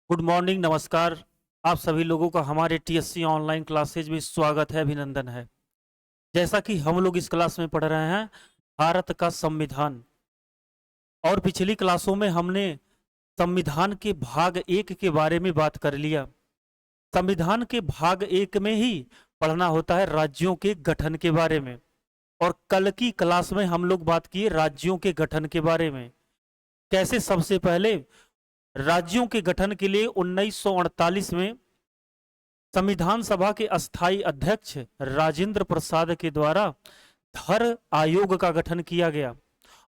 Good morning, नमस्कार। आप सभी लोगों का हमारे टीएससी ऑनलाइन क्लासेज में स्वागत है, अभिनंदन है। जैसा कि हम लोग इस क्लास में पढ़ रहे हैं भारत का संविधान, और पिछली क्लासों में हमने संविधान के भाग 1 के बारे में बात कर लिया। संविधान के भाग 1 में ही पढ़ना होता है राज्यों के गठन के बारे में, और कल की क्लास में हम लोग बात किए राज्यों के गठन के बारे में। कैसे सबसे पहले राज्यों के गठन के लिए 1948 में संविधान सभा के अस्थाई अध्यक्ष राजेंद्र प्रसाद के द्वारा धर आयोग का गठन किया गया,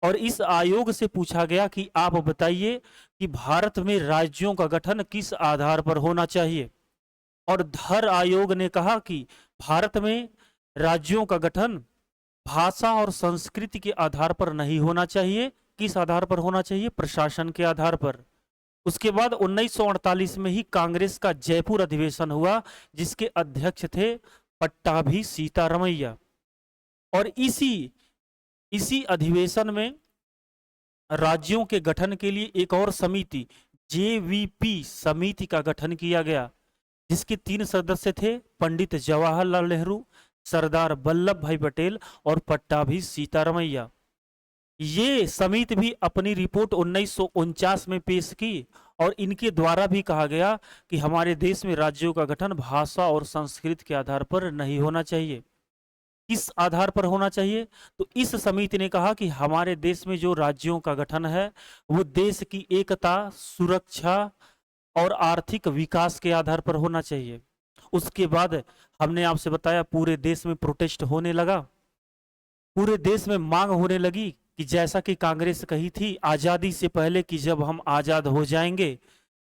और इस आयोग से पूछा गया कि आप बताइए कि भारत में राज्यों का गठन किस आधार पर होना चाहिए। और धर आयोग ने कहा कि भारत में राज्यों का गठन भाषा और संस्कृति के आधार पर नहीं होना चाहिए। किस आधार पर होना चाहिए? प्रशासन के आधार पर। उसके बाद 1948 में ही कांग्रेस का जयपुर अधिवेशन हुआ, जिसके अध्यक्ष थे पट्टाभी सीतारमैया। और इसी अधिवेशन में राज्यों के गठन के लिए एक और समिति जेवीपी समिति का गठन किया गया, जिसके 3 सदस्य थे पंडित जवाहरलाल नेहरू, सरदार वल्लभ भाई पटेल और पट्टाभी सीतारमैया। ये समिति भी अपनी रिपोर्ट 1949 में पेश की, और इनके द्वारा भी कहा गया कि हमारे देश में राज्यों का गठन भाषा और संस्कृति के आधार पर नहीं होना चाहिए। किस आधार पर होना चाहिए? तो इस समिति ने कहा कि हमारे देश में जो राज्यों का गठन है वो देश की एकता, सुरक्षा और आर्थिक विकास के आधार पर होना चाहिए। उसके बाद हमने आपसे बताया पूरे देश में प्रोटेस्ट होने लगा, पूरे देश में मांग होने लगी कि जैसा कि कांग्रेस कही थी आजादी से पहले कि जब हम आजाद हो जाएंगे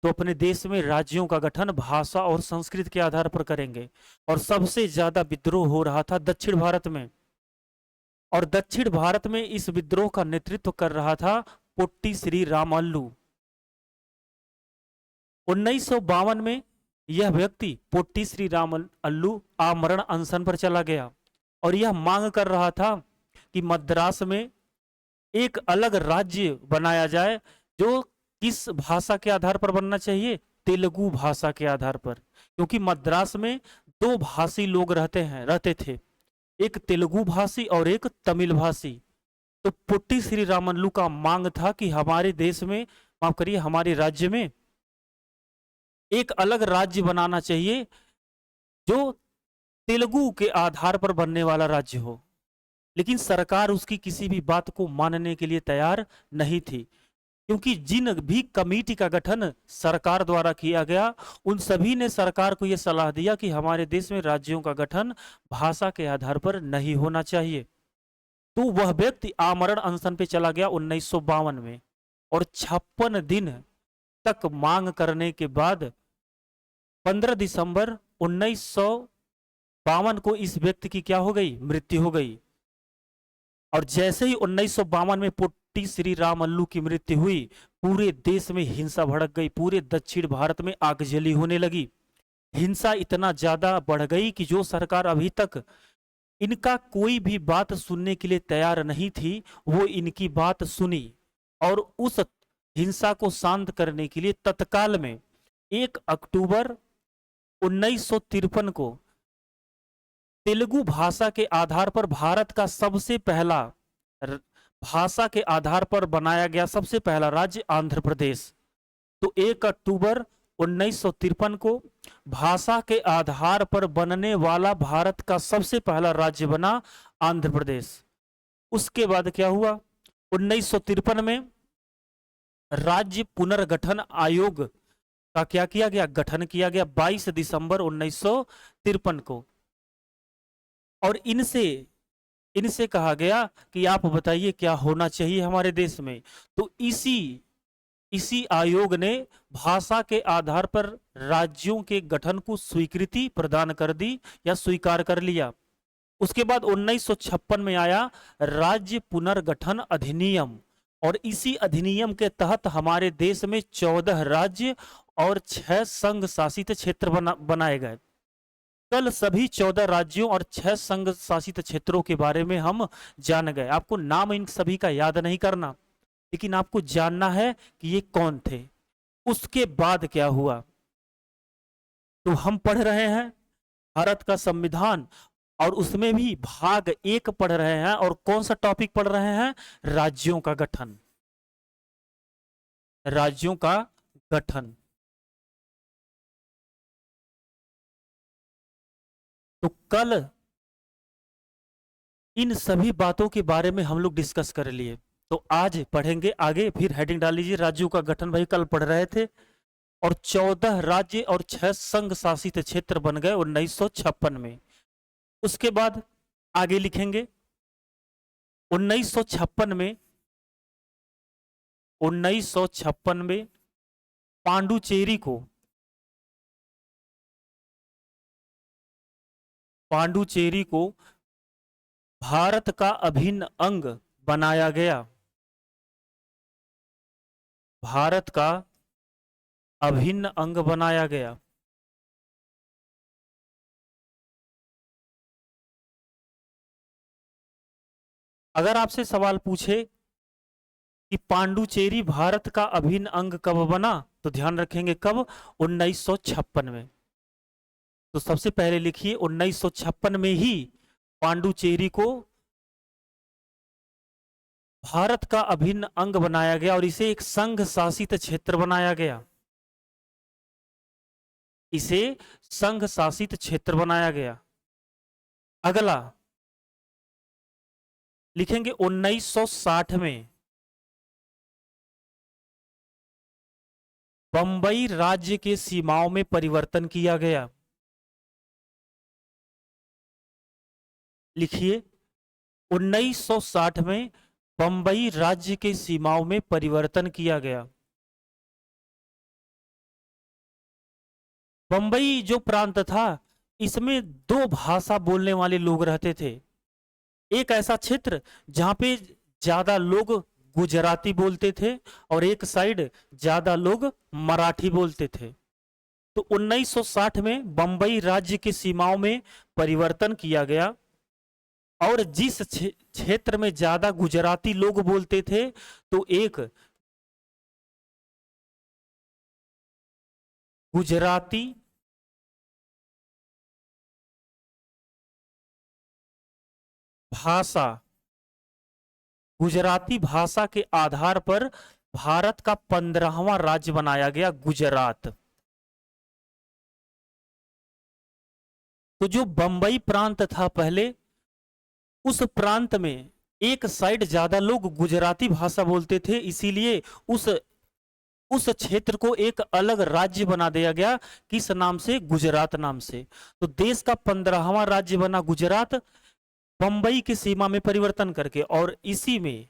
तो अपने देश में राज्यों का गठन भाषा और संस्कृति के आधार पर करेंगे। और सबसे ज्यादा विद्रोह हो रहा था दक्षिण भारत में, और दक्षिण भारत में इस विद्रोह का नेतृत्व कर रहा था पोट्टी श्री रामल्लू। 1952 में यह व्यक्ति पोट्टी श्री रामल्लू आमरण अनशन पर चला गया, और यह मांग कर रहा था कि मद्रास में एक अलग राज्य बनाया जाए, जो किस भाषा के आधार पर बनना चाहिए? तेलुगु भाषा के आधार पर, क्योंकि मद्रास में 2 भाषी लोग रहते थे, एक तेलुगु भाषी और एक तमिल भाषी। तो पुट्टी श्री रामल्लू का मांग था कि हमारे देश में, माफ करिए, हमारे राज्य में एक अलग राज्य बनाना चाहिए जो तेलुगु के आधार पर बनने वाला राज्य हो। लेकिन सरकार उसकी किसी भी बात को मानने के लिए तैयार नहीं थी, क्योंकि जिन भी कमेटी का गठन सरकार द्वारा किया गया उन सभी ने सरकार को यह सलाह दिया कि हमारे देश में राज्यों का गठन भाषा के आधार पर नहीं होना चाहिए। तो वह व्यक्ति आमरण अनशन पे चला गया 1952 में, और 56 दिन तक मांग करने के बाद 15 दिसंबर 1952 को इस व्यक्ति की क्या हो गई? मृत्यु हो गई। और जैसे ही 1952 में पोट्टी श्री रामल्लू की मृत्यु हुई, पूरे देश में हिंसा भड़क गई, पूरे दक्षिण भारत में आगजनी होने लगी। हिंसा इतना ज्यादा बढ़ गई कि जो सरकार अभी तक इनका कोई भी बात सुनने के लिए तैयार नहीं थी, वो इनकी बात सुनी, और उस हिंसा को शांत करने के लिए तत्काल में 1 अक्टूबर 1953 को तेलुगु भाषा के आधार पर भारत का सबसे पहला भाषा के आधार पर बनाया गया सबसे पहला राज्य आंध्र प्रदेश। तो 1 अक्टूबर 1953 को भाषा के आधार पर बनने वाला भारत का सबसे पहला राज्य बना आंध्र प्रदेश। उसके बाद क्या हुआ? 1953 में राज्य पुनर्गठन आयोग का क्या किया गया? गठन किया गया 22 दिसंबर 1953 को। और इनसे कहा गया कि आप बताइए क्या होना चाहिए हमारे देश में। तो इसी आयोग ने भाषा के आधार पर राज्यों के गठन को स्वीकृति प्रदान कर दी या स्वीकार कर लिया। उसके बाद 1956 में आया राज्य पुनर्गठन अधिनियम, और इसी अधिनियम के तहत हमारे देश में 14 राज्य और 6 संघ शासित क्षेत्र बनाए गए। कल सभी 14 राज्यों और 6 संघ शासित क्षेत्रों के बारे में हम जान गए। आपको नाम इन सभी का याद नहीं करना, लेकिन आपको जानना है कि ये कौन थे। उसके बाद क्या हुआ। तो हम पढ़ रहे हैं भारत का संविधान, और उसमें भी भाग 1 पढ़ रहे हैं, और कौन सा टॉपिक पढ़ रहे हैं, राज्यों का गठन, राज्यों का गठन। तो कल इन सभी बातों के बारे में हम लोग डिस्कस कर लिए, तो आज पढ़ेंगे आगे। फिर हेडिंग डाल लीजिए, राज्यों का गठन भाई कल पढ़ रहे थे। और 14 राज्य और 6 संघ शासित क्षेत्र बन गए 1956 में। उसके बाद आगे लिखेंगे 1956 में, 1956 में पांडुचेरी को, पांडुचेरी को भारत का अभिन्न अंग बनाया गया, भारत का अभिन्न अंग बनाया गया। अगर आपसे सवाल पूछे कि पांडुचेरी भारत का अभिन्न अंग कब बना, तो ध्यान रखेंगे कब, 1956 में। तो सबसे पहले लिखिए 1956 में ही पांडुचेरी को भारत का अभिन्न अंग बनाया गया और इसे एक संघ शासित क्षेत्र बनाया गया, इसे संघ शासित क्षेत्र बनाया गया। अगला लिखेंगे 1960 में बंबई राज्य के सीमाओं में परिवर्तन किया गया। लिखिए 1960 में बंबई राज्य के सीमाओं में परिवर्तन किया गया। बंबई जो प्रांत था, इसमें 2 भाषा बोलने वाले लोग रहते थे। एक ऐसा क्षेत्र जहां पे ज्यादा लोग गुजराती बोलते थे, और एक साइड ज्यादा लोग मराठी बोलते थे। तो 1960 में बंबई राज्य की सीमाओं में परिवर्तन किया गया, और जिस क्षेत्र में ज्यादा गुजराती लोग बोलते थे, तो एक गुजराती भाषा, गुजराती भाषा के आधार पर भारत का 15वां राज्य बनाया गया गुजरात। तो जो बंबई प्रांत था पहले, उस प्रांत में एक साइड ज्यादा लोग गुजराती भाषा बोलते थे, इसीलिए उस उस क्षेत्र को एक अलग राज्य बना दिया गया। किस नाम से, गुजरात नाम से। तो देश का 15वां राज्य बना गुजरात, बंबई की सीमा में परिवर्तन करके। और इसी में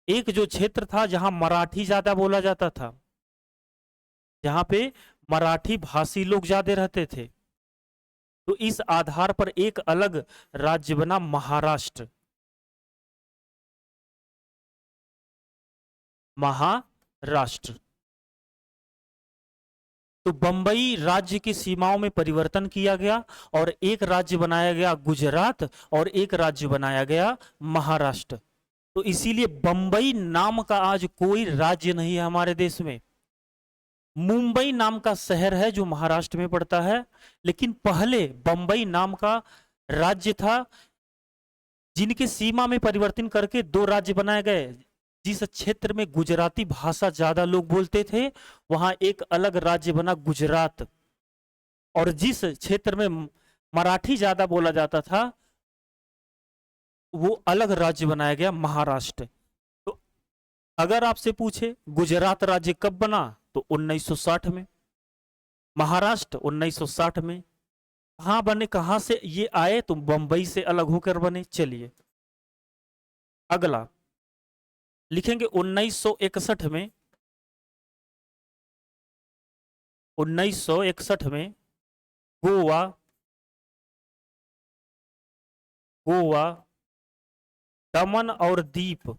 एक जो क्षेत्र था जहां मराठी ज्यादा बोला जाता था, जहां पे मराठी भाषी लोग ज्यादा रहते थे, तो इस आधार पर एक अलग राज्य बना महाराष्ट्र, महाराष्ट्र। तो बंबई राज्य की सीमाओं में परिवर्तन किया गया, और एक राज्य बनाया गया गुजरात, और एक राज्य बनाया गया महाराष्ट्र। तो इसीलिए बंबई नाम का आज कोई राज्य नहीं है हमारे देश में। मुंबई नाम का शहर है जो महाराष्ट्र में पड़ता है, लेकिन पहले बंबई नाम का राज्य था, जिनके सीमा में परिवर्तन करके 2 राज्य बनाए गए। जिस क्षेत्र में गुजराती भाषा ज्यादा लोग बोलते थे, वहां एक अलग राज्य बना गुजरात, और जिस क्षेत्र में मराठी ज्यादा बोला जाता था, वो अलग राज्य बनाया गया महाराष्ट्र। तो अगर आपसे पूछे गुजरात राज्य कब बना, तो 1960 में। महाराष्ट्र 1960 में। कहां बने, कहां से ये आए, तो बंबई से अलग होकर बने। चलिए अगला लिखेंगे 1961 में, 1961 में गोवा, गोवा, दमन और दीप,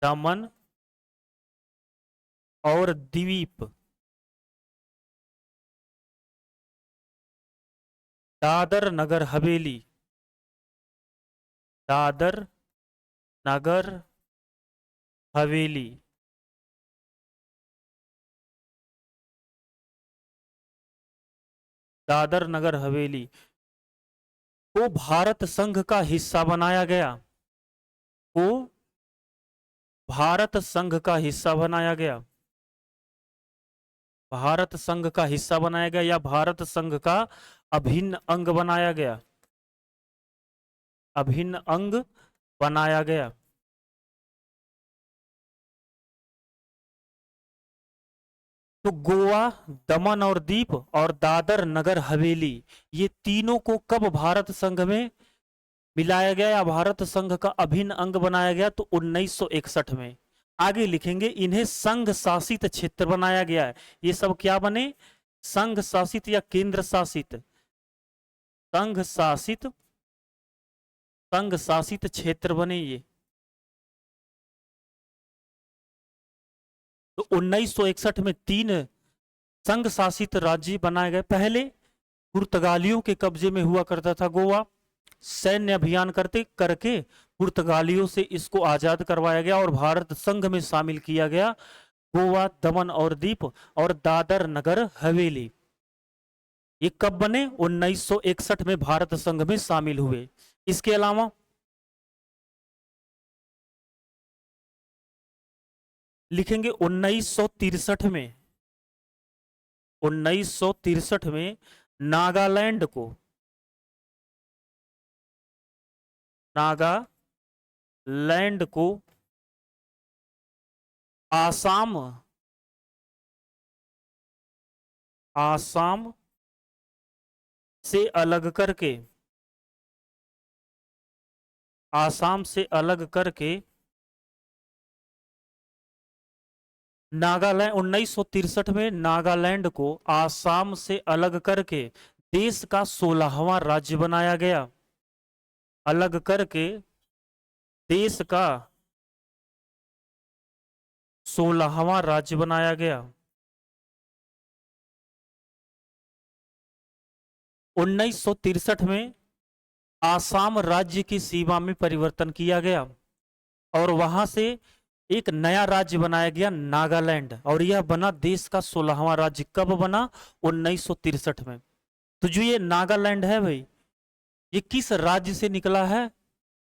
दमन और द्वीप, दादर नगर हवेली, दादर नगर हवेली, दादर नगर हवेली को भारत संघ का हिस्सा बनाया गया, को भारत संघ का हिस्सा बनाया गया, भारत संघ का हिस्सा बनाया गया या भारत संघ का अभिन्न अंग बनाया गया, अभिन्न अंग बनाया गया। तो गोवा, दमन और दीव और दादर नगर हवेली, ये तीनों को कब भारत संघ में मिलाया गया या भारत संघ का अभिन्न अंग बनाया गया? तो 1961 में। आगे लिखेंगे इन्हें संघ शासित क्षेत्र बनाया गया है। ये सब क्या बने? संघ शासित या केंद्र शासित, संघ शासित, संघ शासित क्षेत्र बने ये। तो 1961 में 3 संघ शासित राज्य बनाए गए। पहले पुर्तगालियों के कब्जे में हुआ करता था गोवा, सैन्य अभियान करके पुर्तगालियों से इसको आजाद करवाया गया और भारत संघ में शामिल किया गया। गोवा, दमन और दीव और दादर नगर हवेली ये कब बने? 1961 में भारत संघ में शामिल हुए। इसके अलावा लिखेंगे 1963 में, 1963 में नागालैंड को, नागालैंड को आसाम, आसाम से अलग करके, आसाम से अलग करके नागालैंड, 1963 में नागालैंड को आसाम से अलग करके देश का 16वां राज्य बनाया गया, अलग करके देश का 16वां राज्य बनाया गया। 1963 में आसाम राज्य की सीमा में परिवर्तन किया गया और वहां से एक नया राज्य बनाया गया नागालैंड, और यह बना देश का 16वां राज्य। कब बना? 1963 में। तो जो ये नागालैंड है भाई, ये किस राज्य से निकला है?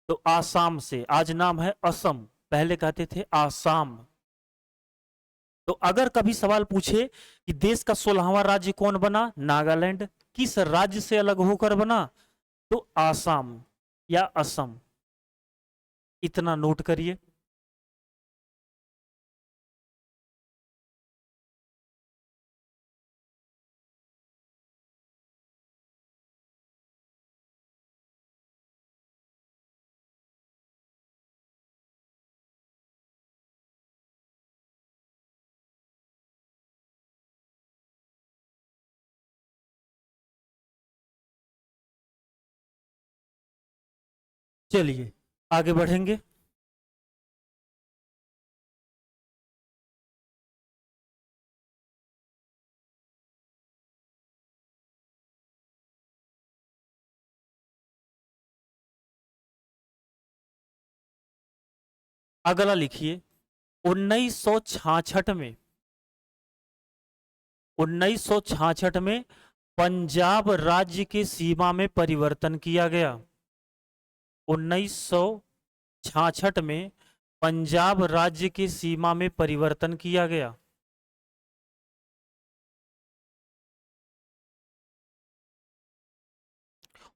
तो आसाम से। आज नाम है असम, पहले कहते थे आसाम। तो अगर कभी सवाल पूछे कि देश का 16वां राज्य कौन बना? नागालैंड। किस राज्य से अलग होकर बना? तो आसाम या असम। इतना नोट करिए। चलिए आगे बढ़ेंगे। अगला लिखिए 1966 में, 1966 में पंजाब राज्य की सीमा में परिवर्तन किया गया। 1966 में पंजाब राज्य की सीमा में परिवर्तन किया गया।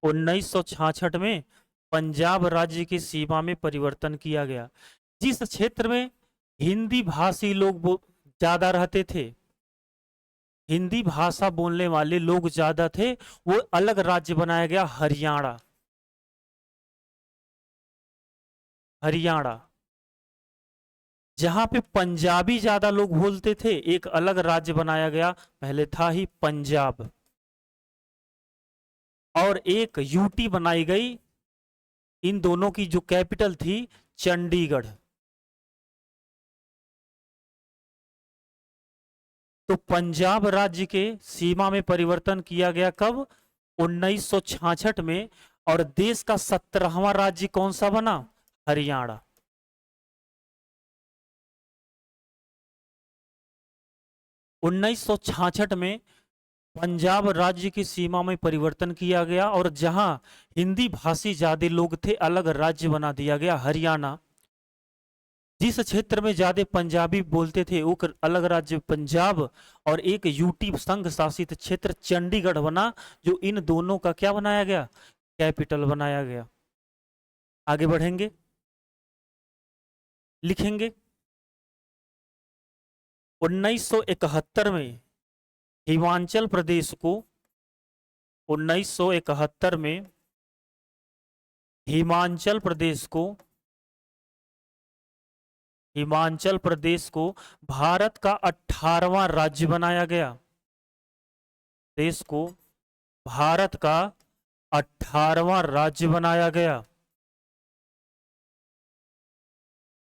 उन्नीस सौ छाछठ में पंजाब राज्य की सीमा में परिवर्तन किया गया। जिस क्षेत्र में हिंदी भाषी लोग ज्यादा रहते थे, हिंदी भाषा बोलने वाले लोग ज्यादा थे, वो अलग राज्य बनाया गया हरियाणा। हरियाणा जहां पे पंजाबी ज्यादा लोग बोलते थे, एक अलग राज्य बनाया गया। पहले था ही पंजाब, और एक यूटी बनाई गई। इन दोनों की जो कैपिटल थी चंडीगढ़। तो पंजाब राज्य के सीमा में परिवर्तन किया गया कब? 1966 में। और देश का 17वां राज्य कौन सा बना? हरियाणा। उन्नीस सौ छाछठ में पंजाब राज्य की सीमा में परिवर्तन किया गया और जहां हिंदी भाषी ज्यादा लोग थे अलग राज्य बना दिया गया हरियाणा। जिस क्षेत्र में ज्यादा पंजाबी बोलते थे वो अलग राज्य पंजाब, और एक यूटी संघ शासित क्षेत्र चंडीगढ़ बना, जो इन दोनों का क्या बनाया गया, कैपिटल बनाया गया। आगे बढ़ेंगे, लिखेंगे 1971 में हिमाचल प्रदेश को 1971 में हिमाचल प्रदेश को भारत का 18वां राज्य बनाया गया। देश को भारत का 18वां राज्य बनाया गया।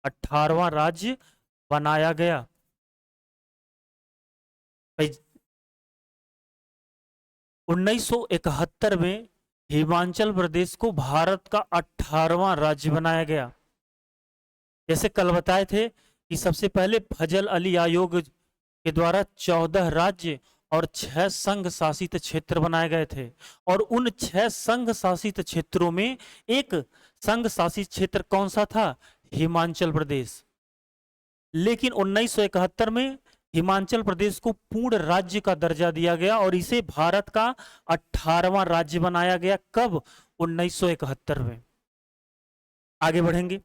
18वां राज्य बनाया गया। 1971 में हिमाचल प्रदेश को भारत का 18वां राज्य बनाया गया। जैसे कल बताए थे कि सबसे पहले फजल अली आयोग के द्वारा 14 राज्य और 6 संघ शासित क्षेत्र बनाए गए थे, और उन 6 संघ शासित क्षेत्रों में एक संघ शासित क्षेत्र कौन सा था, हिमाचल प्रदेश। लेकिन 1971 में हिमाचल प्रदेश को पूर्ण राज्य का दर्जा दिया गया और इसे भारत का 18वां राज्य बनाया गया। कब, 1971 में। आगे बढ़ेंगे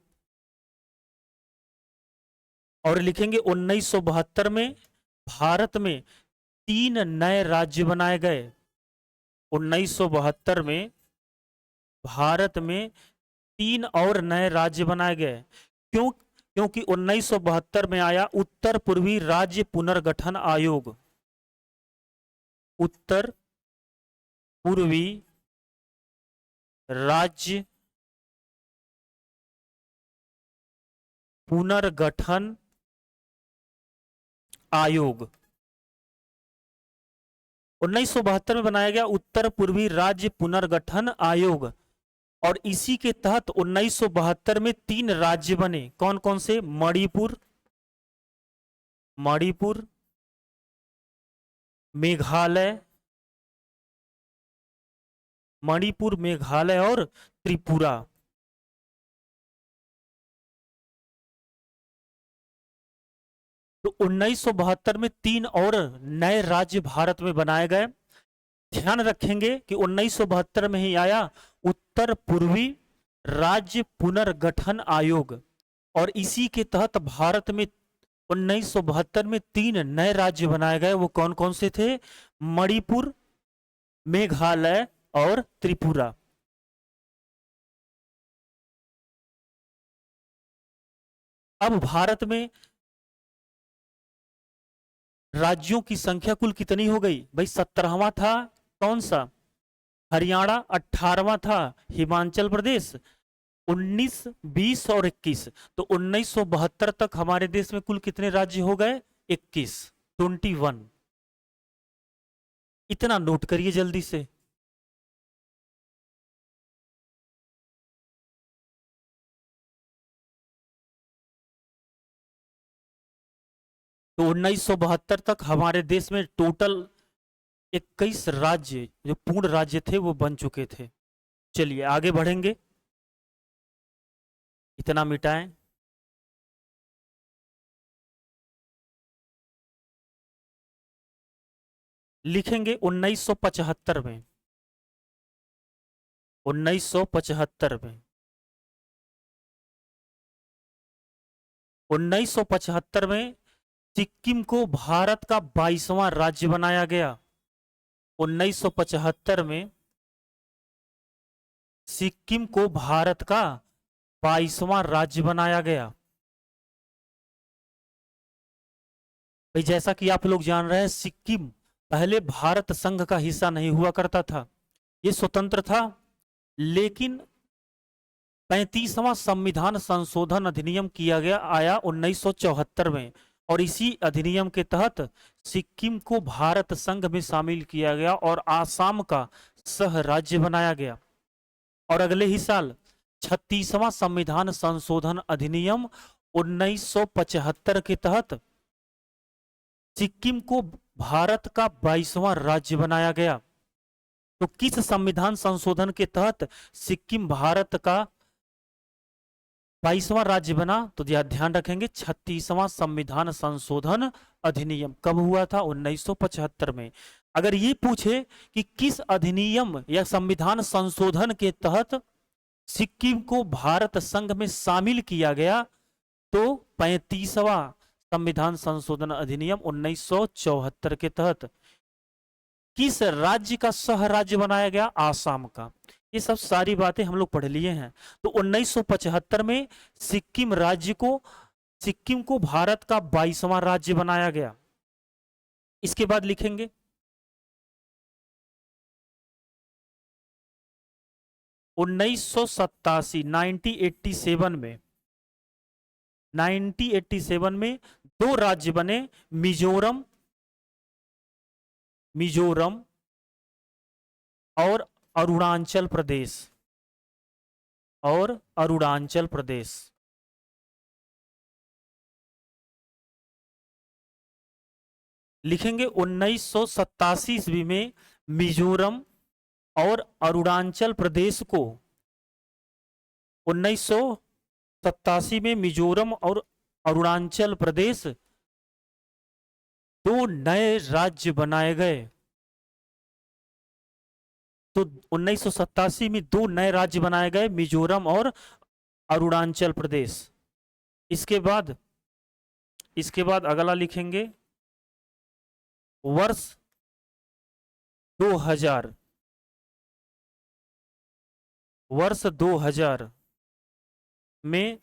और लिखेंगे 1972 में भारत में 3 नए राज्य बनाए गए। 1972 में भारत में 3 और नए राज्य बनाए गए। क्योंकि 1972 में आया उत्तर पूर्वी राज्य पुनर्गठन आयोग। उत्तर पूर्वी राज्य पुनर्गठन आयोग 1972 में बनाया गया उत्तर पूर्वी राज्य पुनर्गठन आयोग, और इसी के तहत 1972 में 3 राज्य बने। कौन कौन से, मणिपुर, मेघालय और त्रिपुरा। तो 1972 में 3 और नए राज्य भारत में बनाए गए। ध्यान रखेंगे कि 1972 में ही आया उत्तर पूर्वी राज्य पुनर्गठन आयोग, और इसी के तहत भारत में 1972 में 3 नए राज्य बनाए गए। वो कौन कौन से थे, मणिपुर, मेघालय और त्रिपुरा। अब भारत में राज्यों की संख्या कुल कितनी हो गई भाई, 17वां था कौन सा, हरियाणा, 18वां था हिमाचल प्रदेश, 19, 20 और 21। तो 1972 तक हमारे देश में कुल कितने राज्य हो गए, 21, 21। इतना नोट करिए जल्दी से। तो 1972 तक हमारे देश में टोटल 21 राज्य जो पूर्ण राज्य थे वो बन चुके थे। चलिए आगे बढ़ेंगे, इतना मिटाएं। लिखेंगे 1975 में, 1975 में 1975 में सिक्किम को भारत का 22वां राज्य बनाया गया। 1975 में सिक्किम को भारत का 22वां राज्य बनाया गया। भाई जैसा कि आप लोग जान रहे हैं, सिक्किम पहले भारत संघ का हिस्सा नहीं हुआ करता था, ये स्वतंत्र था। लेकिन 35वां संविधान संशोधन अधिनियम किया गया, आया 1974 में, और इसी अधिनियम के तहत सिक्किम को भारत संघ में शामिल किया गया और आसाम का सह राज्य बनाया गया। और अगले ही साल 36वां संविधान संशोधन अधिनियम 1975 के तहत सिक्किम को भारत का 22वां राज्य बनाया गया। तो किस संविधान संशोधन के तहत सिक्किम भारत का 22वां राज्य बना? तो ध्यान रखेंगे 36वां संविधान संशोधन अधिनियम कब हुआ था? 1975 में। अगर ये पूछे कि किस अधिनियम या संविधान संशोधन के तहत सिक्किम को भारत संघ में शामिल किया गया, तो 35वां संविधान संशोधन अधिनियम 1974 के तहत। किस राज्य का सह राज्य बनाया गया? आसाम का। ये सब सारी बातें हम लोग पढ़ लिए हैं। तो 1975 में सिक्किम को भारत का 22वां राज्य बनाया गया। इसके बाद लिखेंगे 1987 1987 में दो राज्य बने, मिजोरम और अरुणाचल प्रदेश। लिखेंगे 1987 ईस्वी में मिजोरम और अरुणाचल प्रदेश को 1987 में मिजोरम और अरुणाचल प्रदेश दो नए राज्य बनाए गए। तो 1987 में दो नए राज्य बनाए गए, मिजोरम और अरुणाचल प्रदेश। इसके बाद अगला लिखेंगे वर्ष 2000 में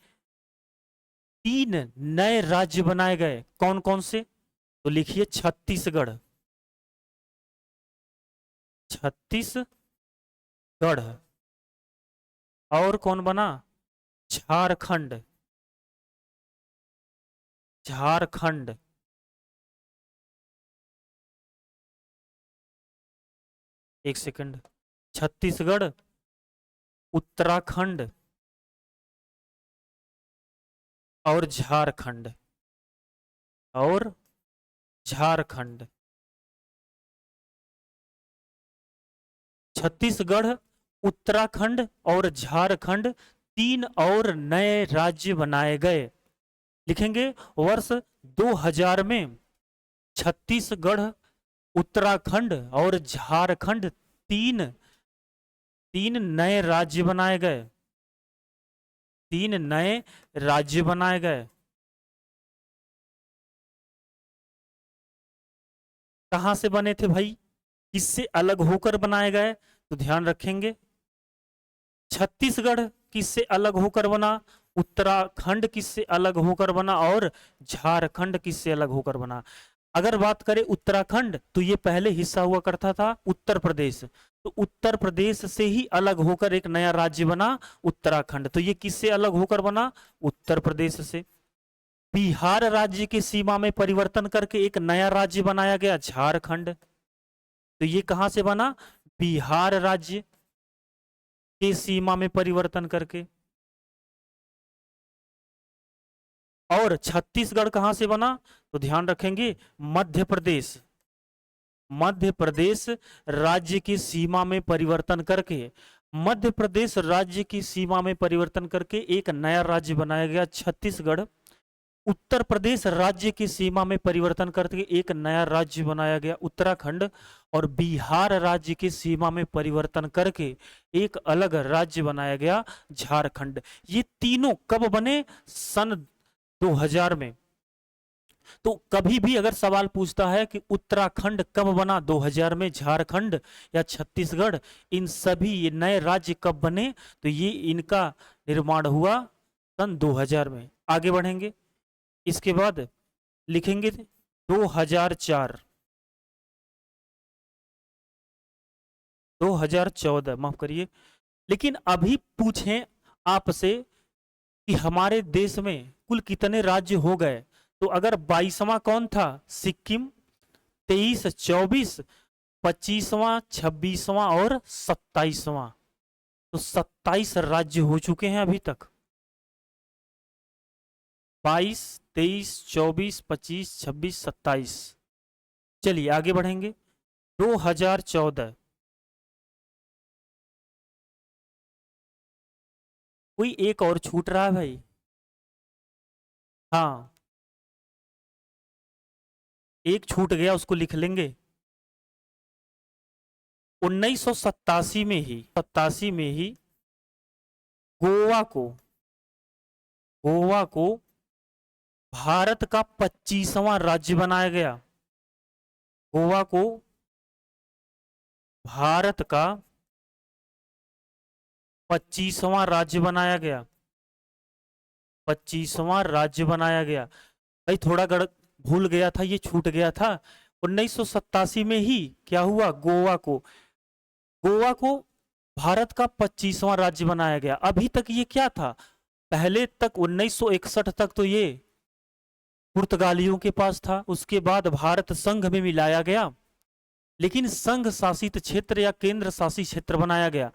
तीन नए राज्य बनाए गए। कौन कौन से? तो लिखिए छत्तीसगढ़, और कौन बना? झारखंड। एक सेकंड। छत्तीसगढ़, उत्तराखंड और झारखंड। छत्तीसगढ़, उत्तराखंड और झारखंड तीन और नए राज्य बनाए गए। लिखेंगे वर्ष 2000 में छत्तीसगढ़, उत्तराखंड और झारखंड तीन नए राज्य बनाए गए। कहां से बने थे भाई? किससे अलग होकर बनाए गए? तो ध्यान रखेंगे छत्तीसगढ़ किससे अलग होकर बना, उत्तराखंड किससे अलग होकर बना और झारखंड किससे अलग होकर बना। अगर बात करें उत्तराखंड, तो ये पहले हिस्सा हुआ करता था उत्तर प्रदेश। तो उत्तर प्रदेश से ही अलग होकर एक नया राज्य बना उत्तराखंड। तो ये किससे अलग होकर बना? उत्तर प्रदेश से। बिहार राज्य की सीमा में परिवर्तन करके एक नया राज्य बनाया गया, झारखंड। तो ये कहां से बना? बिहार राज्य की सीमा में परिवर्तन करके। और छत्तीसगढ़ कहां से बना? तो ध्यान रखेंगे मध्य प्रदेश राज्य की सीमा में परिवर्तन करके एक नया राज्य बनाया गया, छत्तीसगढ़। उत्तर प्रदेश राज्य की सीमा में परिवर्तन करके एक नया राज्य बनाया गया, उत्तराखंड। और बिहार राज्य की सीमा में परिवर्तन करके एक अलग राज्य बनाया गया, झारखंड। ये तीनों कब बने? सन 2000 में। तो कभी भी अगर सवाल पूछता है कि उत्तराखंड कब बना, 2000 में, झारखंड या छत्तीसगढ़, इन सभी नए राज्य कब बने, तो ये इनका निर्माण हुआ सन 2000 में। आगे बढ़ेंगे। इसके बाद लिखेंगे 2014, माफ करिए। लेकिन अभी पूछें आपसे कि हमारे देश में कुल कितने राज्य हो गए, तो अगर 22वां कौन था? सिक्किम। 23, 24, 25वां, 26वां और 27वां। तो 27 राज्य हो चुके हैं अभी तक। 22, 23, 24, 25, 26, 27। चलिए आगे बढ़ेंगे। 2014, कोई एक और छूट रहा है भाई। हाँ, एक छूट गया, उसको लिख लेंगे। 1987 में ही, 87 में ही गोवा को, गोवा को भारत का 25वां राज्य बनाया गया। गोवा को भारत का 25वां राज्य बनाया गया। 25वां राज्य बनाया गया। भाई थोड़ा गड़ भूल गया था, ये छूट गया था। 1987 में ही क्या हुआ, गोवा को, गोवा को भारत का 25वां राज्य बनाया गया। अभी तक ये क्या था, पहले तक 1961 तक तो ये पुर्तगालियों के पास था, उसके बाद भारत संघ में मिलाया गया, लेकिन संघ शासित क्षेत्र या केंद्र शासित क्षेत्र बनाया गया।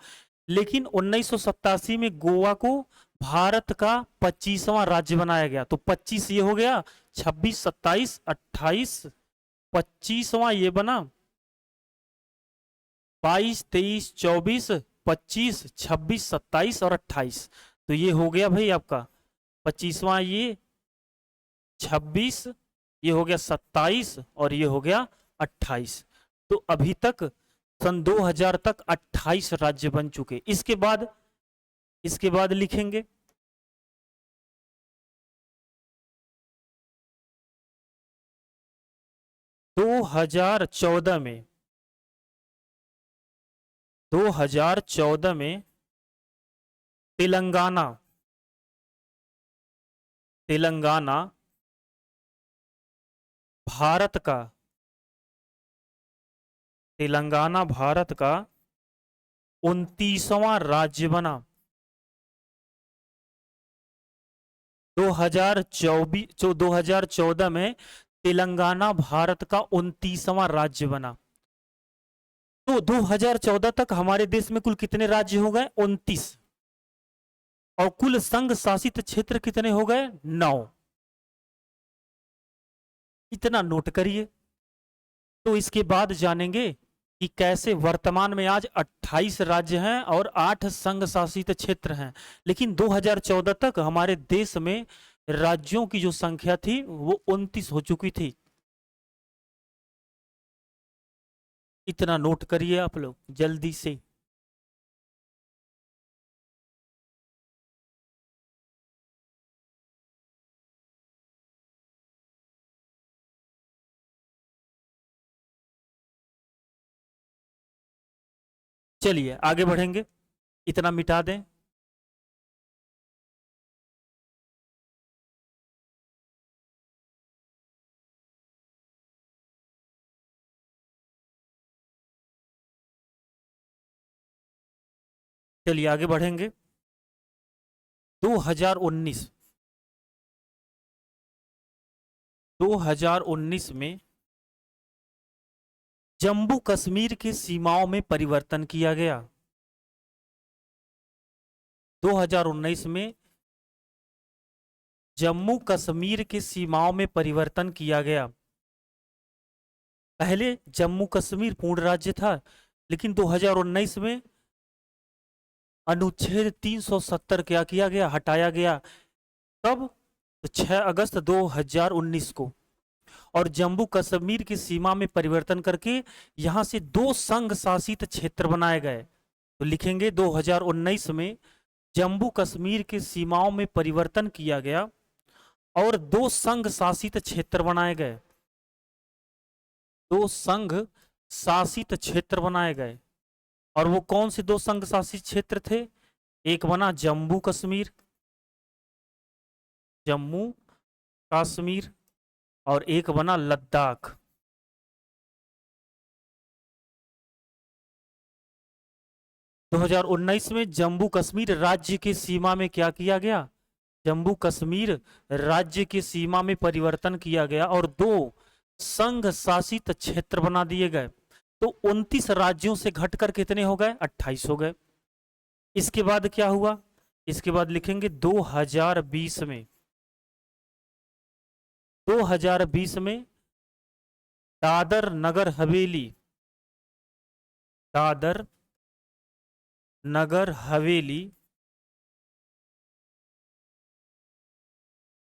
लेकिन 1987 में गोवा को भारत का 25वां राज्य बनाया गया। तो 25 ये हो गया, 26, 27, 28, 25वां ये बना, 22, 23, 24, 25, 26, 27 और 28। तो ये हो गया भाई आपका 25वां, ये 26, ये हो गया 27 और ये हो गया 28। तो अभी तक सन 2000 तक 28 राज्य बन चुके। इसके बाद लिखेंगे 2014 में, 2014 में तेलंगाना, तेलंगाना भारत का, तेलंगाना भारत का 29वां राज्य बना। 2014 में तेलंगाना भारत का 29वां राज्य बना। तो 2014 तक हमारे देश में कुल कितने राज्य हो गए, 29, और कुल संघ शासित क्षेत्र कितने हो गए, 9। इतना नोट करिए। तो इसके बाद जानेंगे कि कैसे वर्तमान में आज 28 राज्य हैं और 8 संघ शासित क्षेत्र हैं। लेकिन 2014 तक हमारे देश में राज्यों की जो संख्या थी वो 29 हो चुकी थी। इतना नोट करिए आप लोग जल्दी से। चलिए आगे बढ़ेंगे, इतना मिटा दें। चलिए आगे बढ़ेंगे। 2019, 2019 में जम्मू कश्मीर की सीमाओं में परिवर्तन किया गया। 2019 में जम्मू कश्मीर की सीमाओं में परिवर्तन किया गया। पहले जम्मू कश्मीर पूर्ण राज्य था, लेकिन 2019 में अनुच्छेद 370 क्या किया गया, हटाया गया। कब, तो 6 अगस्त 2019 को। और जम्मू कश्मीर की सीमा में परिवर्तन करके यहां से 2 संघ शासित क्षेत्र बनाए गए। तो लिखेंगे 2019 में जम्मू कश्मीर की सीमाओं में परिवर्तन किया गया और 2 संघ शासित क्षेत्र बनाए गए। 2 संघ शासित क्षेत्र बनाए गए। और वो कौन से 2 संघ शासित क्षेत्र थे, एक बना जम्मू कश्मीर, जम्मू कश्मीर, और एक बना लद्दाख। दो 2019 में जम्मू कश्मीर राज्य की सीमा में क्या किया गया, जम्मू कश्मीर राज्य की सीमा में परिवर्तन किया गया और 2 संघ शासित क्षेत्र बना दिए गए। तो 29 राज्यों से घटकर कितने हो गए, 28 हो गए। इसके बाद क्या हुआ, इसके बाद लिखेंगे 2020 में, 2020 में दादर नगर हवेली, दादर नगर हवेली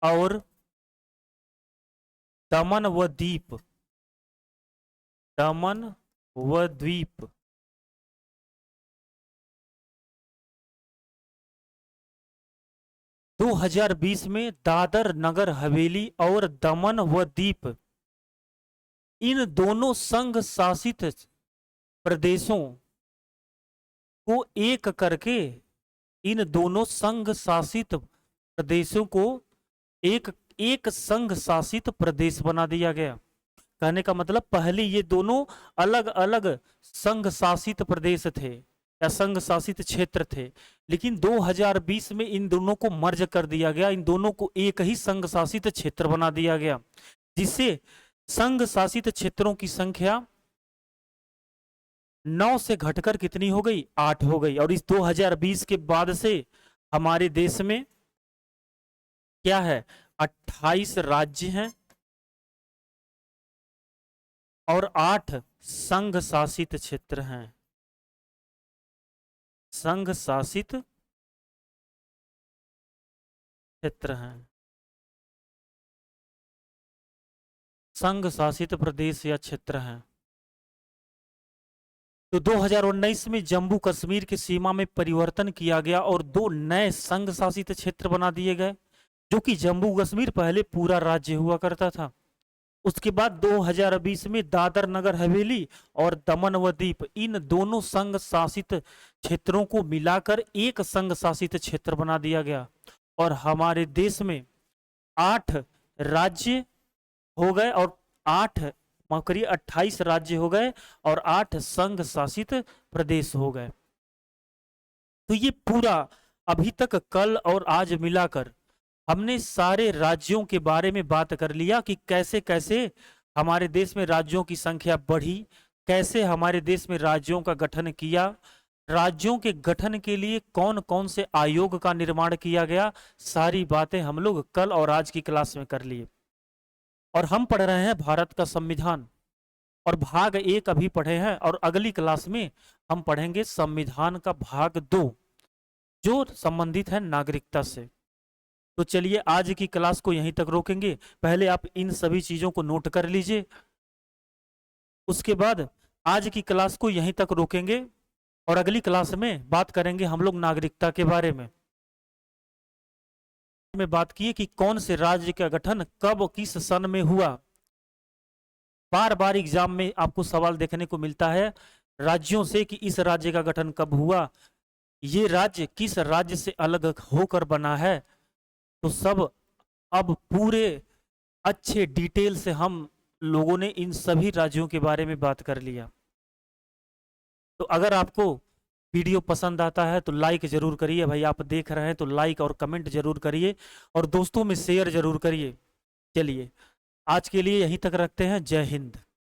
और दमन व दीप, दमन व द्वीप। दो 2020 में दादर नगर हवेली और दमन व दीप, इन दोनों संघ शासित प्रदेशों को एक करके, इन दोनों संघ शासित प्रदेशों को एक एक संघ शासित प्रदेश बना दिया गया। कहने का मतलब पहले ये दोनों अलग अलग संघ शासित प्रदेश थे या संघ शासित क्षेत्र थे, लेकिन 2020 में इन दोनों को मर्ज कर दिया गया, इन दोनों को एक ही संघ शासित क्षेत्र बना दिया गया, जिससे संघ शासित क्षेत्रों की संख्या 9 से घटकर कितनी हो गई, 8 हो गई। और इस 2020 के बाद से हमारे देश में क्या है, 28 राज्य हैं और 8 संघ शासित क्षेत्र हैं, संघ शासित क्षेत्र हैं, संघ शासित प्रदेश या क्षेत्र हैं। तो 2019 में जम्मू कश्मीर की सीमा में परिवर्तन किया गया और 2 नए संघ शासित क्षेत्र बना दिए गए, जो कि जम्मू कश्मीर पहले पूरा राज्य हुआ करता था। उसके बाद 2020 में दादर नगर हवेली और दमन व दीप, इन दोनों संघ शासित क्षेत्रों को मिलाकर एक संघ शासित क्षेत्र बना दिया गया और हमारे देश में 8 राज्य हो गए और 28 राज्य हो गए और 8 संघ शासित प्रदेश हो गए। तो ये पूरा अभी तक कल और आज मिलाकर हमने सारे राज्यों के बारे में बात कर लिया कि कैसे कैसे हमारे देश में राज्यों की संख्या बढ़ी, कैसे हमारे देश में राज्यों का गठन किया, राज्यों के गठन के लिए कौन कौन से आयोग का निर्माण किया गया, सारी बातें हम लोग कल और आज की क्लास में कर लिए। और हम पढ़ रहे हैं भारत का संविधान और भाग 1 अभी पढ़े हैं और अगली क्लास में हम पढ़ेंगे संविधान का भाग 2 जो संबंधित है नागरिकता से। तो चलिए आज की क्लास को यहीं तक रोकेंगे। पहले आप इन सभी चीजों को नोट कर लीजिए, उसके बाद आज की क्लास को यहीं तक रोकेंगे और अगली क्लास में बात करेंगे हम लोग नागरिकता के बारे में बात किए कि कौन से राज्य का गठन कब किस सन में हुआ। बार बार एग्जाम में आपको सवाल देखने को मिलता है राज्यों से कि इस राज्य का गठन कब हुआ, ये राज्य किस राज्य से अलग होकर बना है। तो सब अब पूरे अच्छे डिटेल से हम लोगों ने इन सभी राज्यों के बारे में बात कर लिया। तो अगर आपको वीडियो पसंद आता है तो लाइक जरूर करिए भाई, आप देख रहे हैं तो लाइक और कमेंट जरूर करिए और दोस्तों में शेयर जरूर करिए। चलिए आज के लिए यहीं तक रखते हैं। जय हिंद।